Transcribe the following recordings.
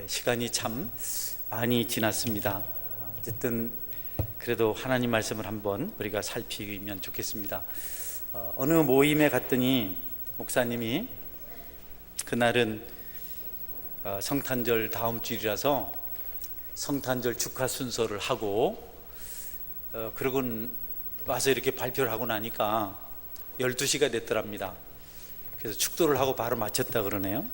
시간이 참 많이 지났습니다. 어쨌든 그래도 하나님 말씀을 한번 우리가 살피면 좋겠습니다. 어느 모임에 갔더니 목사님이 그날은 성탄절 다음 주일이라서 성탄절 축하 순서를 하고 그러고 와서 이렇게 발표를 하고 나니까 12시가 됐더랍니다. 그래서 축도를 하고 바로 마쳤다 그러네요.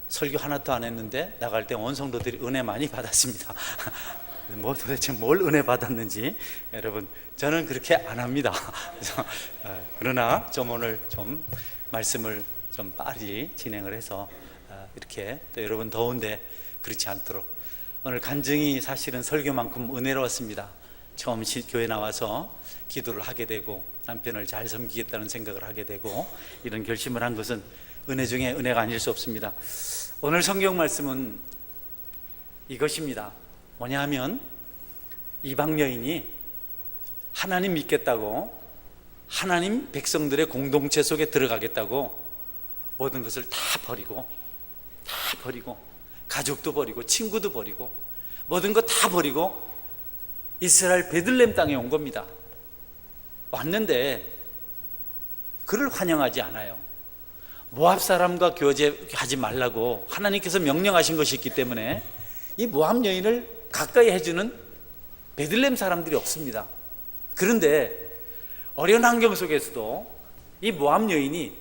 설교 하나도 안 했는데 나갈 때 온 성도들이 은혜 많이 받았습니다. 뭐 도대체 뭘 은혜 받았는지 여러분, 저는 그렇게 안 합니다. 그래서, 그러나 좀 오늘 좀 말씀을 좀 빨리 진행을 해서 이렇게 또 여러분 더운데 그렇지 않도록, 오늘 간증이 사실은 설교만큼 은혜로웠습니다. 처음 교회 나와서 기도를 하게 되고 남편을 잘 섬기겠다는 생각을 하게 되고 이런 결심을 한 것은 은혜 중에 은혜가 아닐 수 없습니다. 오늘 성경 말씀은 이것입니다. 뭐냐 하면 이방 여인이 하나님 믿겠다고, 하나님 백성들의 공동체 속에 들어가겠다고 모든 것을 다 버리고 가족도 버리고 친구도 버리고 모든 것 다 버리고 이스라엘 베들레헴 땅에 온 겁니다. 왔는데 그를 환영하지 않아요. 모압 사람과 교제하지 말라고 하나님께서 명령하신 것이 있기 때문에 이 모압 여인을 가까이 해주는 베들레헴 사람들이 없습니다. 그런데 어려운 환경 속에서도 이 모압 여인이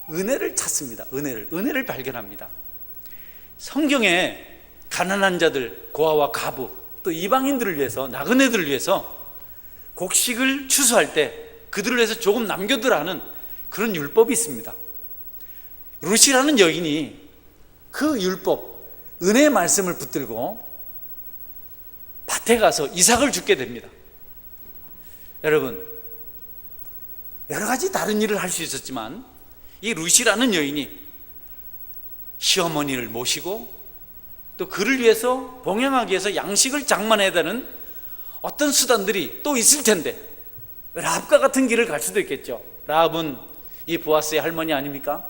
은혜를 찾습니다. 은혜를 발견합니다. 성경에 가난한 자들, 고아와 가부, 또 이방인들을 위해서, 나그네들을 위해서 곡식을 추수할 때 그들을 위해서 조금 남겨두라는 그런 율법이 있습니다. 룻이라는 여인이 그 율법, 은혜의 말씀을 붙들고 밭에 가서 이삭을 줍게 됩니다. 여러분, 여러 가지 다른 일을 할 수 있었지만 이 룻이라는 여인이 시어머니를 모시고 또 그를 위해서 봉양하기 위해서 양식을 장만해야 되는 어떤 수단들이 또 있을 텐데 라합과 같은 길을 갈 수도 있겠죠. 라합은 이 보아스의 할머니 아닙니까?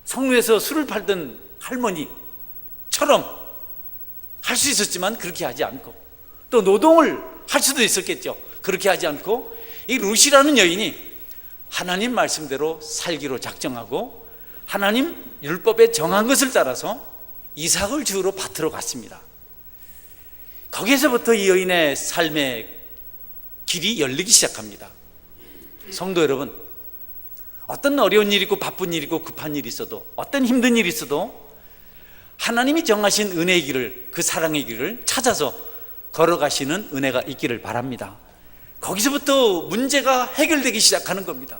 성루에서 술을 팔던 할머니처럼 할 수 있었지만 그렇게 하지 않고, 또 노동을 할 수도 있었겠죠. 그렇게 하지 않고 이 룻이라는 여인이 하나님 말씀대로 살기로 작정하고 하나님 율법에 정한 것을 따라서 이삭을 주우러 밭으로 갔습니다. 거기에서부터 이 여인의 삶의 길이 열리기 시작합니다. 성도 여러분, 어떤 어려운 일이 있고 바쁜 일이 있고 급한 일이 있어도, 어떤 힘든 일이 있어도 하나님이 정하신 은혜의 길을, 그 사랑의 길을 찾아서 걸어가시는 은혜가 있기를 바랍니다. 거기서부터 문제가 해결되기 시작하는 겁니다.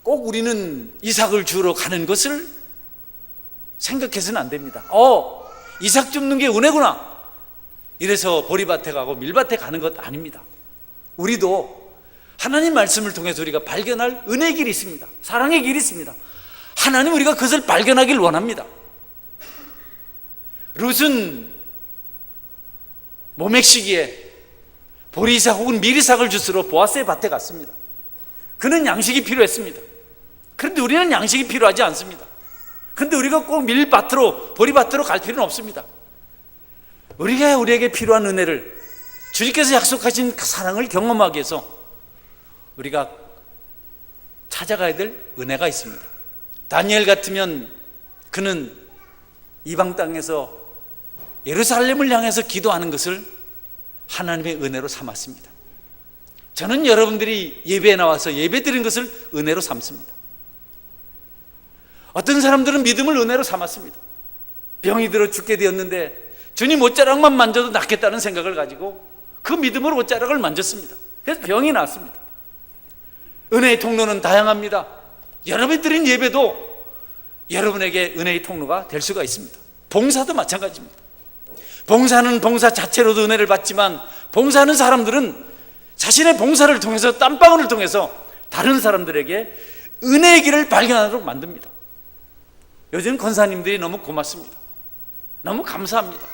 꼭 우리는 이삭을 주우러 가는 것을 생각해서는 안 됩니다. 이삭 줍는 게 은혜구나, 이래서 보리밭에 가고 밀밭에 가는 것 아닙니다. 우리도 하나님 말씀을 통해서 우리가 발견할 은혜의 길이 있습니다. 사랑의 길이 있습니다. 하나님, 우리가 그것을 발견하길 원합니다. 룻은 모맥시기에 보리이삭 혹은 밀이삭을 주스러 보아스의 밭에 갔습니다. 그는 양식이 필요했습니다. 그런데 우리는 양식이 필요하지 않습니다. 그런데 우리가 꼭 밀밭으로, 보리밭으로 갈 필요는 없습니다. 우리가 우리에게 필요한 은혜를, 주님께서 약속하신 그 사랑을 경험하기 위해서 우리가 찾아가야 될 은혜가 있습니다. 다니엘 같으면 그는 이방 땅에서 예루살렘을 향해서 기도하는 것을 하나님의 은혜로 삼았습니다. 저는 여러분들이 예배에 나와서 예배 드린 것을 은혜로 삼습니다. 어떤 사람들은 믿음을 은혜로 삼았습니다. 병이 들어 죽게 되었는데 주님 옷자락만 만져도 낫겠다는 생각을 가지고 그 믿음으로 옷자락을 만졌습니다. 그래서 병이 나았습니다. 은혜의 통로는 다양합니다. 여러분이 드린 예배도 여러분에게 은혜의 통로가 될 수가 있습니다. 봉사도 마찬가지입니다. 봉사는 봉사 자체로도 은혜를 받지만 봉사하는 사람들은 자신의 봉사를 통해서, 땀방울을 통해서 다른 사람들에게 은혜의 길을 발견하도록 만듭니다. 요즘 권사님들이 너무 고맙습니다. 너무 감사합니다.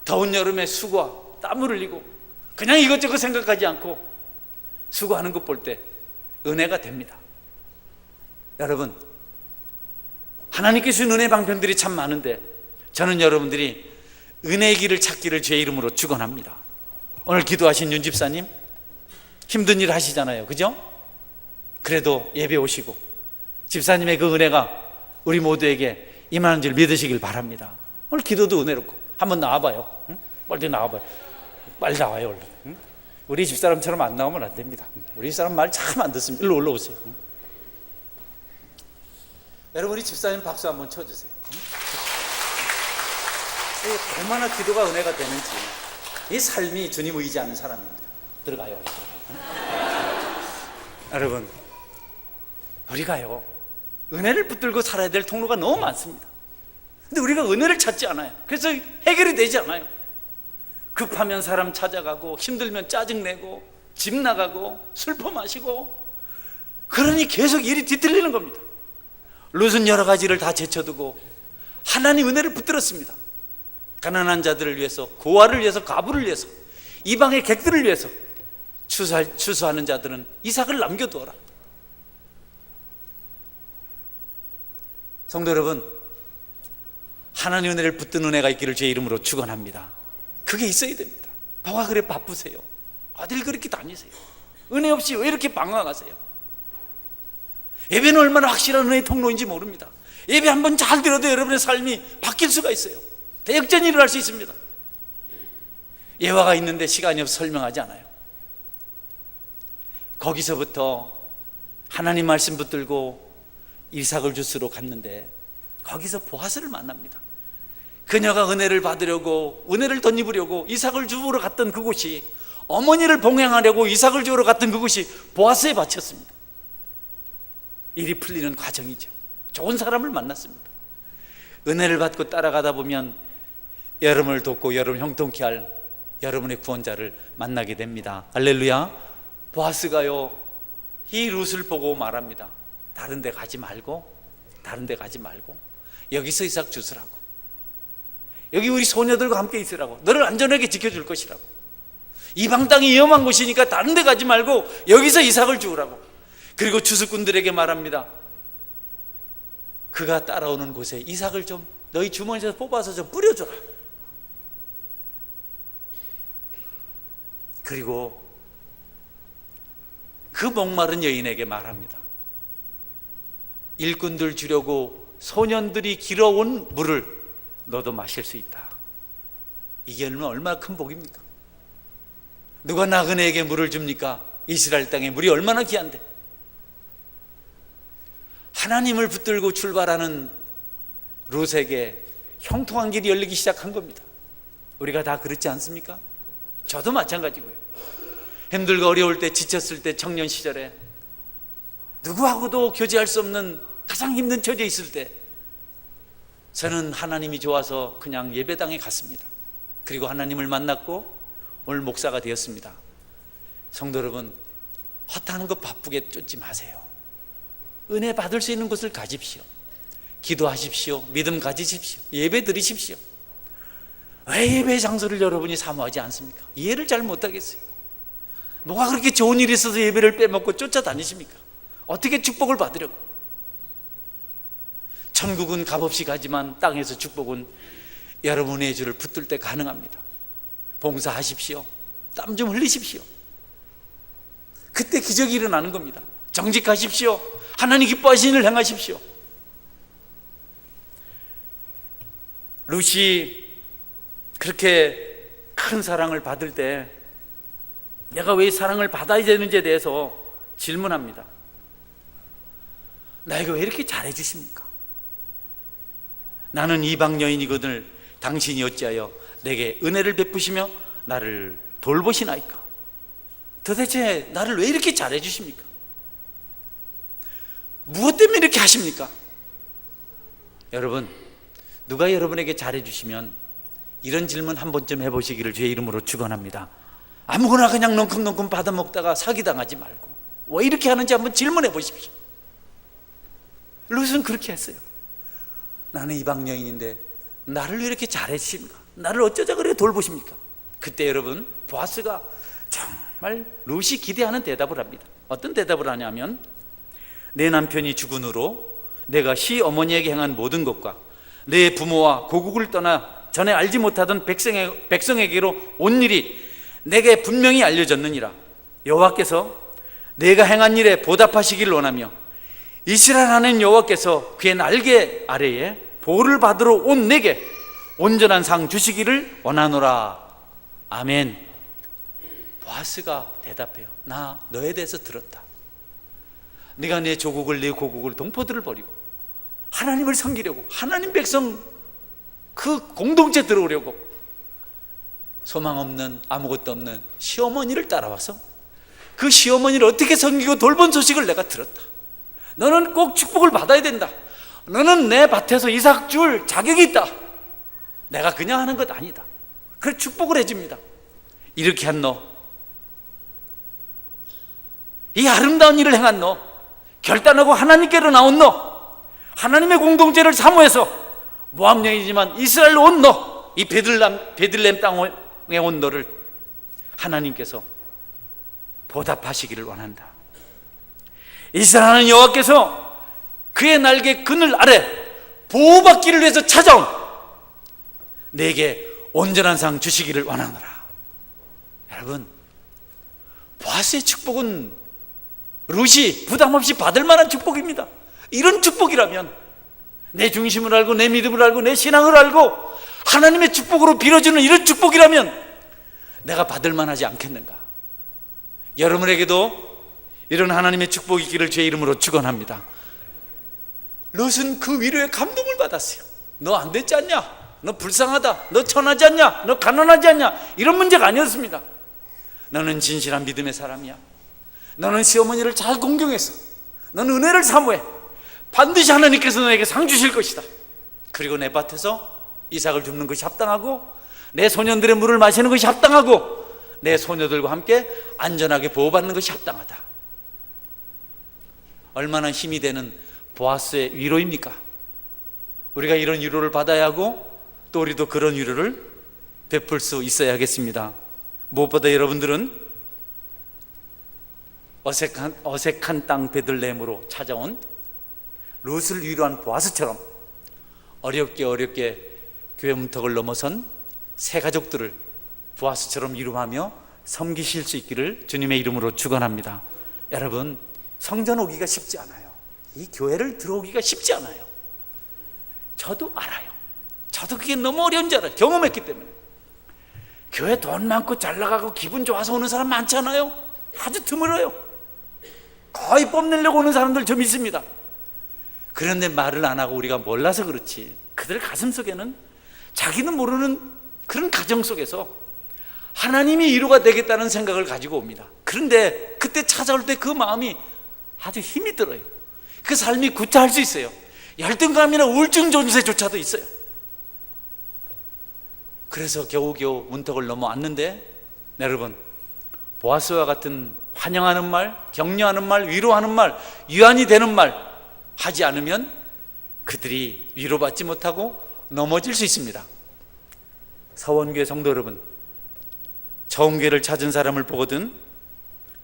더운 여름에 수고와 땀을 흘리고 그냥 이것저것 생각하지 않고 수고하는 것 볼 때 은혜가 됩니다. 여러분, 하나님께 주신 은혜 방편들이 참 많은데 저는 여러분들이 은혜의 길을 찾기를 주의 이름으로 축원합니다. 오늘 기도하신 윤 집사님 힘든 일 하시잖아요, 그죠? 그래도 예배 오시고 집사님의 그 은혜가 우리 모두에게 임하는 줄 믿으시길 바랍니다. 오늘 기도도 은혜롭고 한번 나와봐요. 응? 빨리 나와봐요. 빨리 나와요 얼른. 응? 우리 집사람처럼 안 나오면 안 됩니다. 우리 집사람 말 참 안 듣습니다. 일로 올라오세요. 응? 여러분 우리 집사님 박수 한번 쳐주세요. 얼마나 기도가 은혜가 되는지. 이 삶이 주님 의지하는 사람입니다. 들어가요. 여러분 우리가요 은혜를 붙들고 살아야 될 통로가 너무 많습니다. 근데 우리가 은혜를 찾지 않아요. 그래서 해결이 되지 않아요. 급하면 사람 찾아가고 힘들면 짜증내고 집 나가고 슬퍼 마시고 그러니 계속 일이 뒤틀리는 겁니다. 롯은 여러 가지를 다 제쳐두고 하나님 은혜를 붙들었습니다. 가난한 자들을 위해서, 고아를 위해서, 가부를 위해서, 이방의 객들을 위해서 추수하는 자들은 이삭을 남겨두어라. 성도 여러분, 하나님 은혜를 붙든 은혜가 있기를 주의 이름으로 축원합니다. 그게 있어야 됩니다. 뭐가 그래 바쁘세요? 어딜 그렇게 다니세요? 은혜 없이 왜 이렇게 방황하세요? 예배는 얼마나 확실한 은혜의 통로인지 모릅니다. 예배 한번 잘 들어도 여러분의 삶이 바뀔 수가 있어요. 대역전이 일어날 수 있습니다. 예화가 있는데 시간이 없어 설명하지 않아요. 거기서부터 하나님 말씀 붙들고 이삭을 주스로 갔는데 거기서 보아스를 만납니다. 그녀가 은혜를 받으려고 은혜를 덧입으려고 이삭을 주우러 갔던 그곳이, 어머니를 봉양하려고 이삭을 주우러 갔던 그곳이 보아스에 바쳤습니다. 일이 풀리는 과정이죠. 좋은 사람을 만났습니다. 은혜를 받고 따라가다 보면 여러분을 돕고 여러분을 형통케 할 여러분의 구원자를 만나게 됩니다. 할렐루야. 보아스가요 이 룻을 보고 말합니다. 다른 데 가지 말고 여기서 이삭 주스라고, 여기 우리 소녀들과 함께 있으라고, 너를 안전하게 지켜줄 것이라고, 이방 땅이 위험한 곳이니까 다른 데 가지 말고 여기서 이삭을 주우라고. 그리고 추수꾼들에게 말합니다. 그가 따라오는 곳에 이삭을 좀 너희 주머니에서 뽑아서 좀 뿌려줘라. 그리고 그 목마른 여인에게 말합니다. 일꾼들 주려고 소년들이 길어온 물을 너도 마실 수 있다. 이게 얼마나 큰 복입니까? 누가 나그네에게 물을 줍니까? 이스라엘 땅에 물이 얼마나 귀한데. 하나님을 붙들고 출발하는 롯에게 형통한 길이 열리기 시작한 겁니다. 우리가 다 그렇지 않습니까? 저도 마찬가지고요. 힘들고 어려울 때, 지쳤을 때, 청년 시절에 누구하고도 교제할 수 없는 가장 힘든 처지에 있을 때 저는 하나님이 좋아서 그냥 예배당에 갔습니다. 그리고 하나님을 만났고 오늘 목사가 되었습니다. 성도 여러분, 헛하는 거 바쁘게 쫓지 마세요. 은혜 받을 수 있는 곳을 가십시오. 기도하십시오. 믿음 가지십시오. 예배 드리십시오. 왜 예배 장소를 여러분이 사모하지 않습니까? 이해를 잘 못하겠어요. 뭐가 그렇게 좋은 일이 있어서 예배를 빼먹고 쫓아다니십니까? 어떻게 축복을 받으려고? 천국은 값없이 가지만 땅에서 축복은 여러분의 주를 붙들 때 가능합니다. 봉사하십시오. 땀 좀 흘리십시오. 그때 기적이 일어나는 겁니다. 정직하십시오. 하나님 기뻐하시는 일을 행하십시오. 룻이 그렇게 큰 사랑을 받을 때 내가 왜 사랑을 받아야 되는지에 대해서 질문합니다. 나에게 왜 이렇게 잘해 주십니까? 나는 이방 여인이거늘 당신이 어찌하여 내게 은혜를 베푸시며 나를 돌보시나이까? 도대체 나를 왜 이렇게 잘해 주십니까? 무엇 때문에 이렇게 하십니까? 여러분, 누가 여러분에게 잘해 주시면 이런 질문 한 번쯤 해보시기를 주의 이름으로 축원합니다. 아무거나 그냥 넝큼넝큼 받아먹다가 사기당하지 말고 왜 이렇게 하는지 한번 질문해 보십시오. 룻은 그렇게 했어요. 나는 이방 여인인데 나를 왜 이렇게 잘해 주십니까? 나를 어쩌자 그래 돌보십니까? 그때 여러분, 보아스가 정말 룻이 기대하는 대답을 합니다. 어떤 대답을 하냐면, 내 남편이 죽은 후로 내가 시어머니에게 행한 모든 것과 내 부모와 고국을 떠나 전에 알지 못하던 백성에게로 온 일이 내게 분명히 알려졌느니라. 여호와께서 내가 행한 일에 보답하시기를 원하며 이스라엘 하나님 여호와께서 그의 날개 아래에 보를 받으러 온 내게 온전한 상 주시기를 원하노라. 아멘. 보아스가 대답해요. 나 너에 대해서 들었다. 네가 내 조국을, 내 고국을, 동포들을 버리고 하나님을 섬기려고, 하나님 백성 그 공동체 들어오려고 소망 없는, 아무것도 없는 시어머니를 따라와서 그 시어머니를 어떻게 섬기고 돌본 소식을 내가 들었다. 너는 꼭 축복을 받아야 된다. 너는 내 밭에서 이삭 줄 자격이 있다. 내가 그냥 하는 것 아니다. 그래 축복을 해줍니다. 이렇게 한 너, 이 아름다운 일을 행한 너, 결단하고 하나님께로 나온 너, 하나님의 공동체를 사모해서 모함 여인이지만 이스라엘로 온 너, 이 베들레헴 땅에 온 너를 하나님께서 보답하시기를 원한다. 이스라엘 여호와께서 그의 날개 그늘 아래 보호받기를 위해서 찾아온 내게 온전한 상 주시기를 원하노라. 여러분, 보아스의 축복은 룻이 부담 없이 받을 만한 축복입니다. 이런 축복이라면, 내 중심을 알고 내 믿음을 알고 내 신앙을 알고 하나님의 축복으로 빌어주는 이런 축복이라면 내가 받을 만하지 않겠는가? 여러분에게도 이런 하나님의 축복이 있기를 주의 이름으로 축원합니다. 롯은 그 위로에 감동을 받았어요. 너 안 됐지 않냐? 너 불쌍하다. 너 천하지 않냐? 너 가난하지 않냐? 이런 문제가 아니었습니다. 너는 진실한 믿음의 사람이야. 너는 시어머니를 잘 공경해서 너는 은혜를 사모해. 반드시 하나님께서 너에게 상 주실 것이다. 그리고 내 밭에서 이삭을 줍는 것이 합당하고 내 소년들의 물을 마시는 것이 합당하고 내 소녀들과 함께 안전하게 보호받는 것이 합당하다. 얼마나 힘이 되는 보아스의 위로입니까? 우리가 이런 위로를 받아야 하고 또 우리도 그런 위로를 베풀 수 있어야겠습니다. 무엇보다 여러분들은 어색한 땅 베들레헴으로 찾아온 룻을 위로한 보아스처럼 어렵게 교회 문턱을 넘어선 새 가족들을 보아스처럼 위로하며 섬기실 수 있기를 주님의 이름으로 축원합니다. 여러분, 성전 오기가 쉽지 않아요. 이 교회를 들어오기가 쉽지 않아요. 저도 알아요. 저도 그게 너무 어려운 줄 알아요. 경험했기 때문에. 교회 돈 많고 잘 나가고 기분 좋아서 오는 사람 많잖아요. 아주 드물어요. 거의 뽐내려고 오는 사람들 좀 있습니다. 그런데 말을 안 하고 우리가 몰라서 그렇지, 그들 가슴 속에는 자기는 모르는 그런 가정 속에서 하나님이 위로가 되겠다는 생각을 가지고 옵니다. 그런데 그때 찾아올 때 그 마음이 아주 힘이 들어요. 그 삶이 구차할 수 있어요. 열등감이나 우울증 존재조차도 있어요. 그래서 겨우겨우 문턱을 넘어왔는데, 여러분, 보아스와 같은 환영하는 말, 격려하는 말, 위로하는 말, 위안이 되는 말 하지 않으면 그들이 위로받지 못하고 넘어질 수 있습니다. 서원교회 성도 여러분, 처음 교회를 찾은 사람을 보거든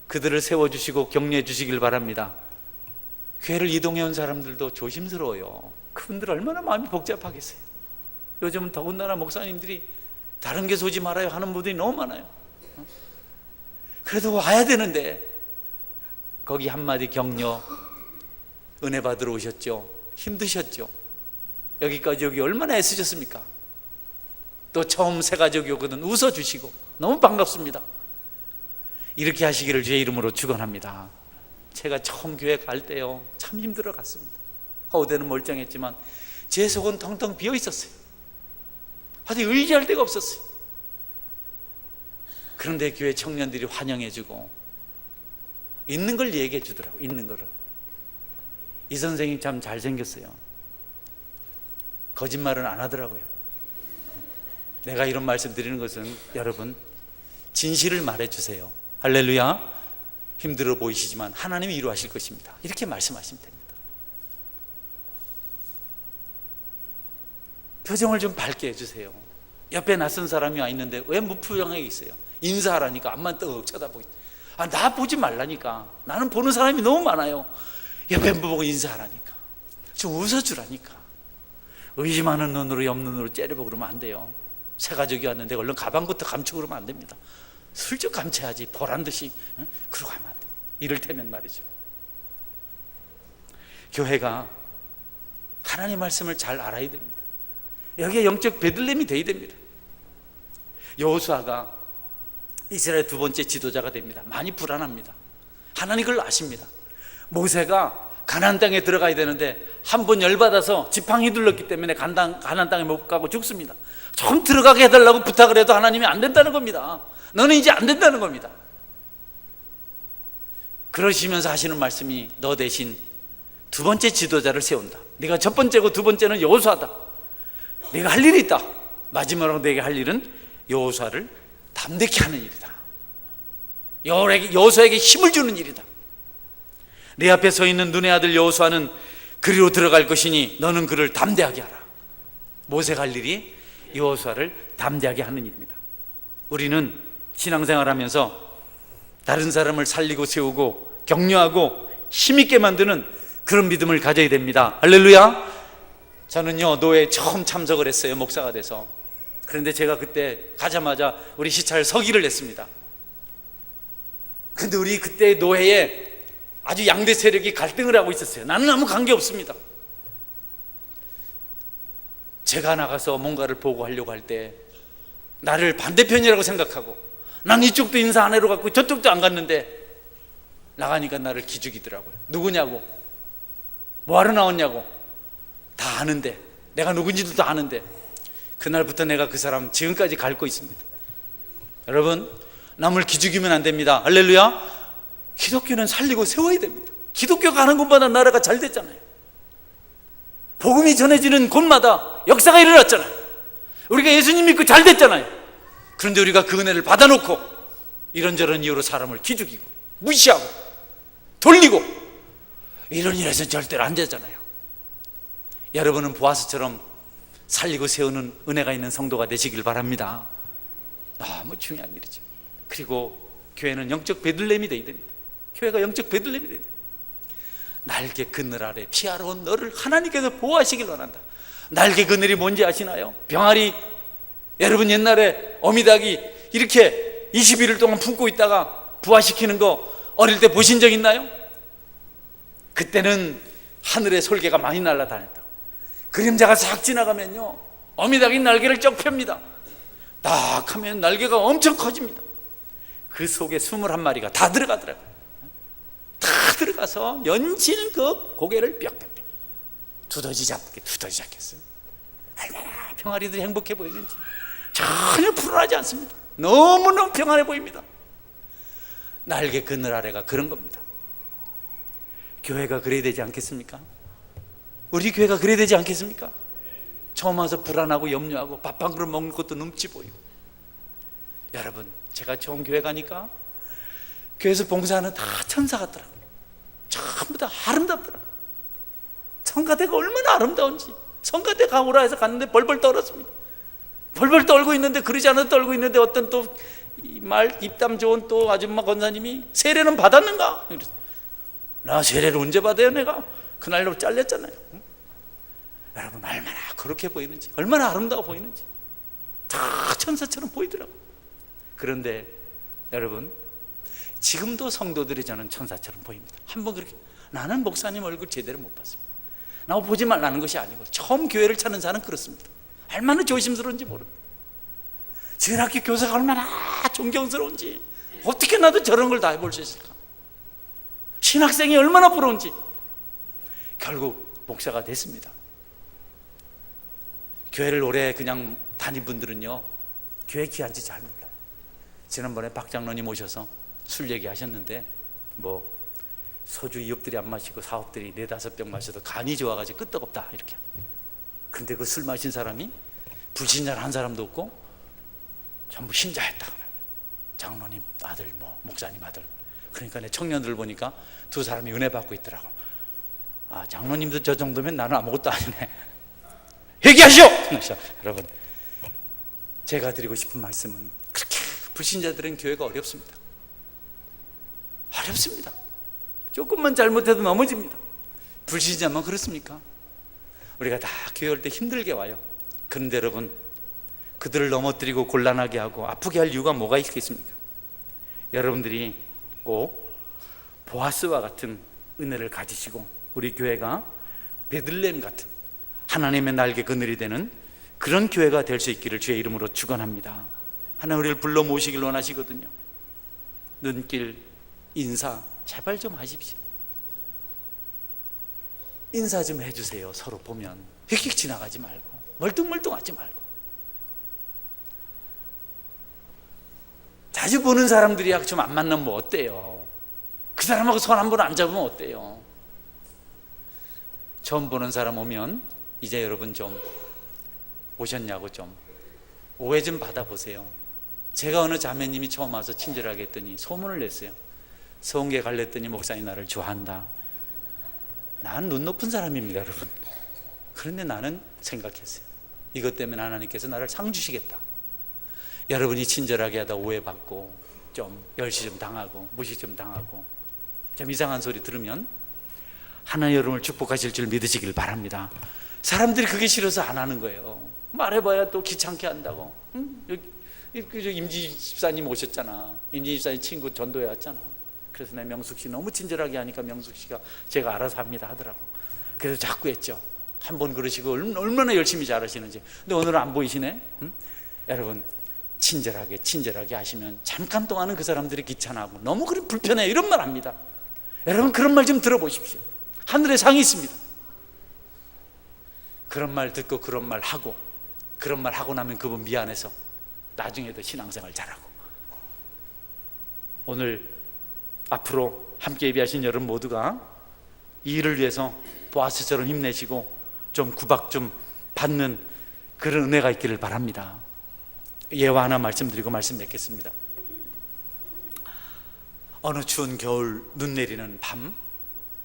그들을 세워주시고 격려해 주시길 바랍니다. 교회를 이동해온 사람들도 조심스러워요. 그분들 얼마나 마음이 복잡하겠어요. 요즘은 더군다나 목사님들이 다른 교회 오지 말아요 하는 분들이 너무 많아요. 그래도 와야 되는데 거기 한마디 격려, 은혜 받으러 오셨죠. 힘드셨죠. 여기까지 오기 얼마나 애쓰셨습니까? 또 처음 새 가족이 오거든 웃어주시고 너무 반갑습니다. 이렇게 하시기를 주의 이름으로 축원합니다. 제가 처음 교회 갈 때요, 참 힘들어 갔습니다. 허우대는 멀쩡했지만 제 속은 텅텅 비어 있었어요. 어디 의지할 데가 없었어요. 그런데 교회 청년들이 환영해주고 있는 걸 얘기해 주더라고요. 있는 거를. 이 선생님 참 잘생겼어요. 거짓말은 안 하더라고요. 내가 이런 말씀 드리는 것은 여러분, 진실을 말해주세요. 할렐루야. 힘들어 보이시지만 하나님이 위로하실 것입니다. 이렇게 말씀하시면 됩니다. 표정을 좀 밝게 해주세요. 옆에 낯선 사람이 와 있는데 왜 무표정하게 있어요? 인사하라니까 앞만 떡 쳐다보기. 나 보지 말라니까. 나는 보는 사람이 너무 많아요. 옆에 보고 인사하라니까. 좀 웃어주라니까. 의심하는 눈으로 옆 눈으로 째려보고 그러면 안 돼요. 새 가족이 왔는데 얼른 가방부터 감추고 그러면 안 됩니다. 슬쩍 감춰야지. 보란 듯이 그러고 하면 안 돼요. 이를테면 말이죠, 교회가 하나님 말씀을 잘 알아야 됩니다. 여기에 영적 베들레헴이 돼야 됩니다. 여호수아가 이스라엘 두 번째 지도자가 됩니다. 많이 불안합니다. 하나님 그걸 아십니다. 모세가 가나안 땅에 들어가야 되는데 한 번 열받아서 지팡이 둘렀기 때문에 가나안 땅에 못 가고 죽습니다. 좀 들어가게 해달라고 부탁을 해도 하나님이 안 된다는 겁니다. 너는 이제 안 된다는 겁니다. 그러시면서 하시는 말씀이 너 대신 두 번째 지도자를 세운다. 네가 첫 번째고 두 번째는 여호수아다. 네가 할 일이 있다. 마지막으로 네게 할 일은 여호수아를 담대케 하는 일이다. 여호수아에게 힘을 주는 일이다. 네 앞에 서 있는 눈의 아들 여호수아는 그리로 들어갈 것이니 너는 그를 담대하게 하라. 모세가 할 일이 여호수아를 담대하게 하는 일입니다. 우리는 신앙생활하면서 다른 사람을 살리고 세우고 격려하고 힘있게 만드는 그런 믿음을 가져야 됩니다. 할렐루야. 저는요 노회에 처음 참석을 했어요, 목사가 돼서. 그런데 제가 그때 가자마자 우리 시찰 서기를 했습니다. 근데 우리 그때 노회에 아주 양대 세력이 갈등을 하고 있었어요. 나는 아무 관계 없습니다. 제가 나가서 뭔가를 보고하려고 할 때 나를 반대편이라고 생각하고, 난 이쪽도 인사 안 해로 갔고 저쪽도 안 갔는데 나가니까 나를 기죽이더라고요. 누구냐고, 뭐하러 나왔냐고. 다 아는데, 내가 누군지도 다 아는데. 그날부터 내가 그 사람 지금까지 갉고 있습니다. 여러분, 남을 기죽이면 안 됩니다. 할렐루야. 기독교는 살리고 세워야 됩니다. 기독교가 가는 곳마다 나라가 잘 됐잖아요. 복음이 전해지는 곳마다 역사가 일어났잖아요. 우리가 예수님 믿고 잘 됐잖아요. 그런데 우리가 그 은혜를 받아놓고 이런저런 이유로 사람을 기죽이고 무시하고 돌리고 이런 일에서는 절대로 안 되잖아요. 여러분은 보아스처럼 살리고 세우는 은혜가 있는 성도가 되시길 바랍니다. 너무 중요한 일이죠. 그리고 교회는 영적 베들레헴이 되어야 됩니다. 교회가 영적 베들레헴이 되어야 됩니다. 날개 그늘 아래 피하러 온 너를 하나님께서 보호하시길 원한다. 날개 그늘이 뭔지 아시나요? 병아리, 여러분 옛날에 어미닭이 이렇게 21일 동안 품고 있다가 부화시키는 거 어릴 때 보신 적 있나요? 그때는 하늘에 솔개가 많이 날아다녔다. 그림자가 싹 지나가면요 어미닭이 날개를 쩍 펴니다. 딱 하면 날개가 엄청 커집니다. 그 속에 21마리가 다 들어가더라고요. 다 들어가서 연신 그 고개를 뿅뿅뿅 두더지 잡겠어요. 얼마나 병아리들이 행복해 보이는지. 전혀 불안하지 않습니다. 너무너무 평안해 보입니다. 날개 그늘 아래가 그런 겁니다. 교회가 그래야 되지 않겠습니까? 우리 교회가 그래야 되지 않겠습니까? 처음 와서 불안하고 염려하고 밥 한 그릇 먹는 것도 눈치 보이고. 여러분, 제가 처음 교회 가니까 교회에서 봉사하는 다 천사 같더라고요. 전부 다 아름답더라고요. 성가대가 얼마나 아름다운지. 성가대 가오라 해서 갔는데 벌벌 떨었습니다. 벌벌 떨고 있는데, 그러지 않아도 떨고 있는데 어떤 또 입담 좋은 또 아줌마 권사님이 세례는 받았는가? 나 세례를 언제 받아요 내가? 그날로 잘렸잖아요. 여러분, 얼마나 그렇게 보이는지, 얼마나 아름다워 보이는지 다 천사처럼 보이더라고요. 그런데 여러분, 지금도 성도들이 저는 천사처럼 보입니다. 한번 그렇게, 나는 목사님 얼굴 제대로 못 봤습니다. 나 보지 말라는 것이 아니고 처음 교회를 찾는 사람은 그렇습니다. 얼마나 조심스러운지 모릅니다. 주일학교 교사가 얼마나 존경스러운지, 어떻게 나도 저런 걸 다 해볼 수 있을까? 신학생이 얼마나 부러운지. 결국 목사가 됐습니다. 교회를 오래 그냥 다닌 분들은요 교회 귀한지 잘 몰라요. 지난번에 박 장로님 오셔서 술 얘기하셨는데, 뭐 소주 2억들이 안 마시고 4억들이 4-5병 마셔도 간이 좋아가지고 끄떡없다 이렇게. 근데 그 술 마신 사람이 불신자를 한 사람도 없고 전부 신자였다. 장로님 아들, 뭐 목사님 아들. 그러니까 내 청년들 보니까 두 사람이 은혜 받고 있더라고. 아, 장로님도 저 정도면 나는 아무것도 아니네. 회개하시오! 여러분, 제가 드리고 싶은 말씀은, 그렇게 불신자들은 교회가 어렵습니다. 어렵습니다. 조금만 잘못해도 넘어집니다. 불신자만 그렇습니까? 우리가 다 교회 올 때 힘들게 와요. 그런데 여러분, 그들을 넘어뜨리고 곤란하게 하고 아프게 할 이유가 뭐가 있겠습니까? 여러분들이 꼭 보아스와 같은 은혜를 가지시고 우리 교회가 베들레헴 같은 하나님의 날개 그늘이 되는 그런 교회가 될 수 있기를 주의 이름으로 축원합니다. 하나님 우리를 불러 모시길 원하시거든요. 눈길, 인사 제발 좀 하십시오. 인사 좀 해주세요. 서로 보면 휙휙 지나가지 말고 멀뚱멀뚱하지 말고. 자주 보는 사람들이야 좀 안 만나면 뭐 어때요? 그 사람하고 손 한 번 안 잡으면 어때요? 처음 보는 사람 오면 이제 여러분 좀 오셨냐고 좀 오해 좀 받아보세요. 제가 어느 자매님이 처음 와서 친절하게 했더니 소문을 냈어요. 서원계 갈랬더니 목사님 나를 좋아한다. 난 눈 높은 사람입니다, 여러분. 그런데 나는 생각했어요. 이것 때문에 하나님께서 나를 상 주시겠다. 여러분이 친절하게 하다 오해받고 좀 멸시 좀 당하고 무시 좀 당하고 좀 이상한 소리 들으면 하나님 여러분을 축복하실 줄 믿으시길 바랍니다. 사람들이 그게 싫어서 안 하는 거예요. 말해봐야 또 귀찮게 한다고. 여기 임지 집사님 오셨잖아. 임지 집사님 친구 전도회 왔잖아. 그래서 내 명숙 씨 너무 친절하게 하니까 명숙 씨가 제가 알아서 합니다 하더라고. 그래서 자꾸 했죠. 한 번 그러시고 얼마나 열심히 잘하시는지. 근데 오늘은 안 보이시네. 여러분 친절하게 하시면 잠깐 동안은 그 사람들이 귀찮아하고 너무 그래 불편해 이런 말 합니다. 여러분 그런 말 좀 들어보십시오. 하늘에 상이 있습니다. 그런 말 듣고 그런 말 하고 그런 말 하고 나면 그분 미안해서 나중에도 신앙생활 잘하고. 오늘 앞으로 함께 예배하신 여러분 모두가 이 일을 위해서 보아스처럼 힘내시고 좀 구박 좀 받는 그런 은혜가 있기를 바랍니다. 예화 하나 말씀드리고 말씀 맺겠습니다. 어느 추운 겨울 눈 내리는 밤,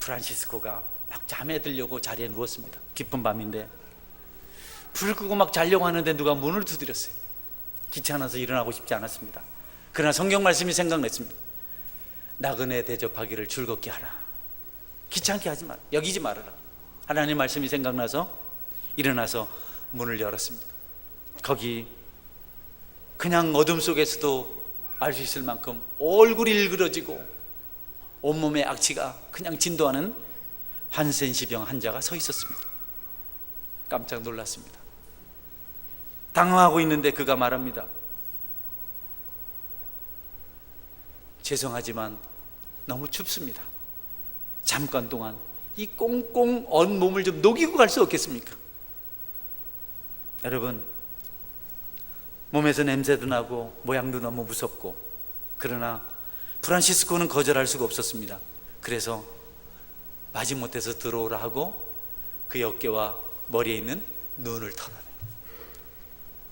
프란시스코가 막 잠에 들려고 자리에 누웠습니다. 깊은 밤인데 불 끄고 막 자려고 하는데 누가 문을 두드렸어요. 귀찮아서 일어나고 싶지 않았습니다. 그러나 성경 말씀이 생각났습니다. 나그네 대접하기를 즐겁게 하라. 귀찮게 하지 마라. 여기지 말아라. 하나님 말씀이 생각나서 일어나서 문을 열었습니다. 거기 그냥 어둠 속에서도 알 수 있을 만큼 얼굴이 일그러지고 온몸에 악취가 그냥 진도하는 한센시병 환자가 서 있었습니다. 깜짝 놀랐습니다. 당황하고 있는데 그가 말합니다. 죄송하지만 너무 춥습니다. 잠깐 동안 이 꽁꽁 언 몸을 좀 녹이고 갈 수 없겠습니까? 여러분 몸에서 냄새도 나고 모양도 너무 무섭고 그러나 프란시스코는 거절할 수가 없었습니다. 그래서 마지못해서 들어오라 하고 그의 어깨와 머리에 있는 눈을 털어내요.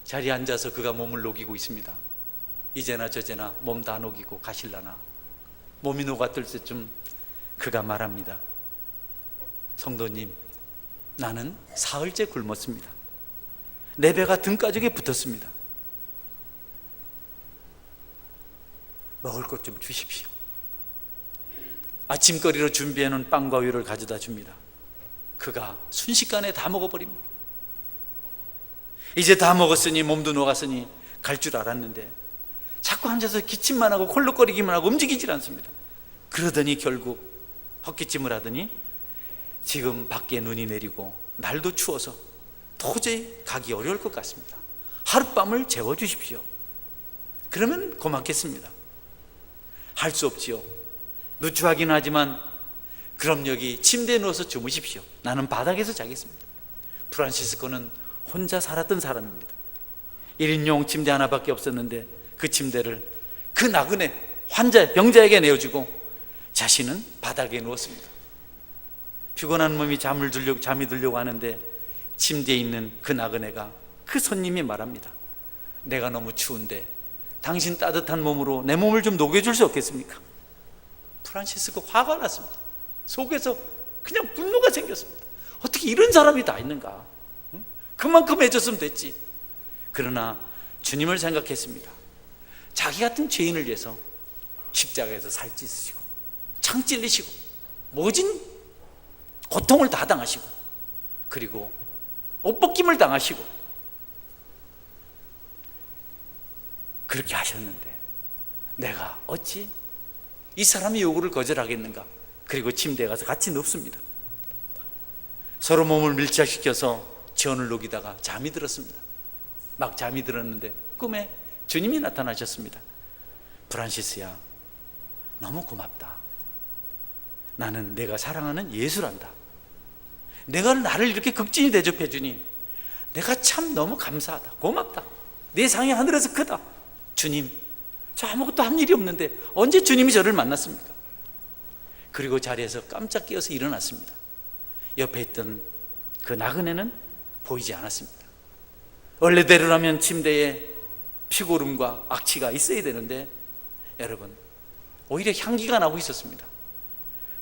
자리에 앉아서 그가 몸을 녹이고 있습니다. 이제나 저제나 몸 다 녹이고 가실라나. 몸이 녹았을 때쯤 그가 말합니다. 성도님, 나는 사흘째 굶었습니다. 내 배가 등가죽에 붙었습니다. 먹을 것 좀 주십시오. 아침거리로 준비해놓은 빵과 우유를 가져다 줍니다. 그가 순식간에 다 먹어버립니다. 이제 다 먹었으니 몸도 녹았으니 갈 줄 알았는데 자꾸 앉아서 기침만 하고 콜록거리기만 하고 움직이질 않습니다. 그러더니 결국 헛기침을 하더니 지금 밖에 눈이 내리고 날도 추워서 도저히 가기 어려울 것 같습니다. 하룻밤을 재워주십시오. 그러면 고맙겠습니다. 할 수 없지요. 누추하긴 하지만 그럼 여기 침대에 누워서 주무십시오. 나는 바닥에서 자겠습니다. 프란시스코는 혼자 살았던 사람입니다. 1인용 침대 하나밖에 없었는데 그 침대를 그 나그네 환자, 병자에게 내어주고 자신은 바닥에 누웠습니다. 피곤한 몸이 잠이 들려고 하는데 침대에 있는 그 나그네가 그 손님이 말합니다. 내가 너무 추운데 당신 따뜻한 몸으로 내 몸을 좀 녹여줄 수 없겠습니까? 프란시스코 화가 났습니다. 속에서 그냥 분노가 생겼습니다. 어떻게 이런 사람이 다 있는가? 그만큼 해줬으면 됐지. 그러나 주님을 생각했습니다. 자기 같은 죄인을 위해서 십자가에서 살찌으시고 창 찔리시고 모진 고통을 다 당하시고 그리고 옷벗김을 당하시고 그렇게 하셨는데 내가 어찌 이 사람의 요구를 거절하겠는가? 그리고 침대에 가서 같이 눕습니다. 서로 몸을 밀착시켜서 전을 녹이다가 잠이 들었습니다. 막 잠이 들었는데 꿈에 주님이 나타나셨습니다. 프란시스야, 너무 고맙다. 나는 내가 사랑하는 예수란다. 내가 나를 이렇게 극진히 대접해 주니 내가 참 너무 감사하다. 고맙다. 내 상이 하늘에서 크다. 주님, 저 아무것도 한 일이 없는데 언제 주님이 저를 만났습니까? 그리고 자리에서 깜짝 깨어서 일어났습니다. 옆에 있던 그 나그네는 보이지 않았습니다. 원래대로라면 침대에 피고름과 악취가 있어야 되는데 여러분, 오히려 향기가 나고 있었습니다.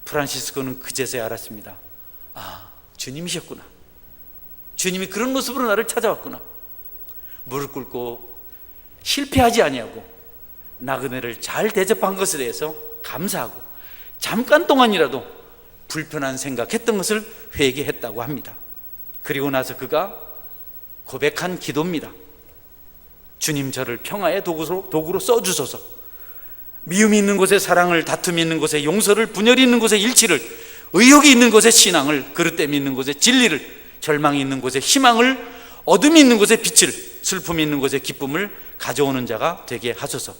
프란시스코는 그제서야 알았습니다. 아, 주님이셨구나. 주님이 그런 모습으로 나를 찾아왔구나. 무릎 꿇고 실패하지 아니하고 나그네를 잘 대접한 것에 대해서 감사하고 잠깐 동안이라도 불편한 생각했던 것을 회개했다고 합니다. 그리고 나서 그가 고백한 기도입니다. 주님, 저를 평화의 도구로 써주소서. 미움이 있는 곳에 사랑을, 다툼이 있는 곳에 용서를, 분열이 있는 곳에 일치를, 의욕이 있는 곳에 신앙을, 그릇됨이 있는 곳에 진리를, 절망이 있는 곳에 희망을, 어둠이 있는 곳에 빛을, 슬픔이 있는 곳에 기쁨을 가져오는 자가 되게 하소서.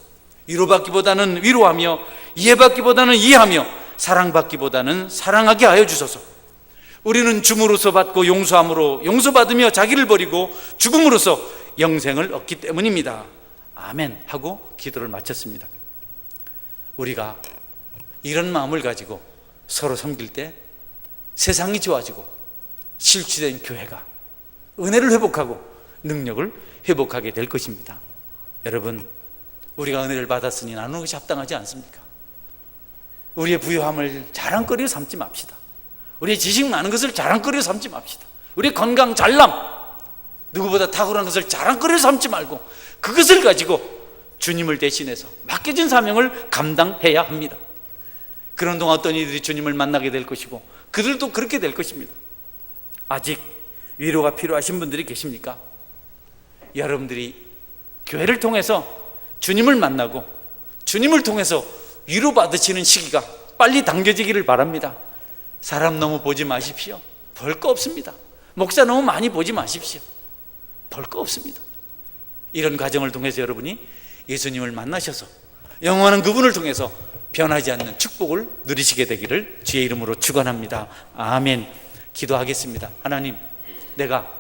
위로받기보다는 위로하며, 이해받기보다는 이해하며, 사랑받기보다는 사랑하게 하여 주소서. 우리는 줌으로써 받고 용서함으로 용서받으며 자기를 버리고 죽음으로써 영생을 얻기 때문입니다. 아멘 하고 기도를 마쳤습니다. 우리가 이런 마음을 가지고 서로 섬길 때 세상이 좋아지고 실추된 교회가 은혜를 회복하고 능력을 회복하게 될 것입니다. 여러분, 우리가 은혜를 받았으니 나누는 것이 합당하지 않습니까? 우리의 부유함을 자랑거리로 삼지 맙시다. 우리의 지식 많은 것을 자랑거리로 삼지 맙시다. 우리의 건강, 잘남, 누구보다 탁월한 것을 자랑거리로 삼지 말고 그것을 가지고 주님을 대신해서 맡겨진 사명을 감당해야 합니다. 그런 동안 어떤 이들이 주님을 만나게 될 것이고 그들도 그렇게 될 것입니다. 아직 위로가 필요하신 분들이 계십니까? 여러분들이 교회를 통해서 주님을 만나고 주님을 통해서 위로받으시는 시기가 빨리 당겨지기를 바랍니다. 사람 너무 보지 마십시오. 볼 거 없습니다. 목사 너무 많이 보지 마십시오. 볼 거 없습니다. 이런 과정을 통해서 여러분이 예수님을 만나셔서 영원한 그분을 통해서 변하지 않는 축복을 누리시게 되기를 주의 이름으로 축원합니다. 아멘. 기도하겠습니다. 하나님, 내가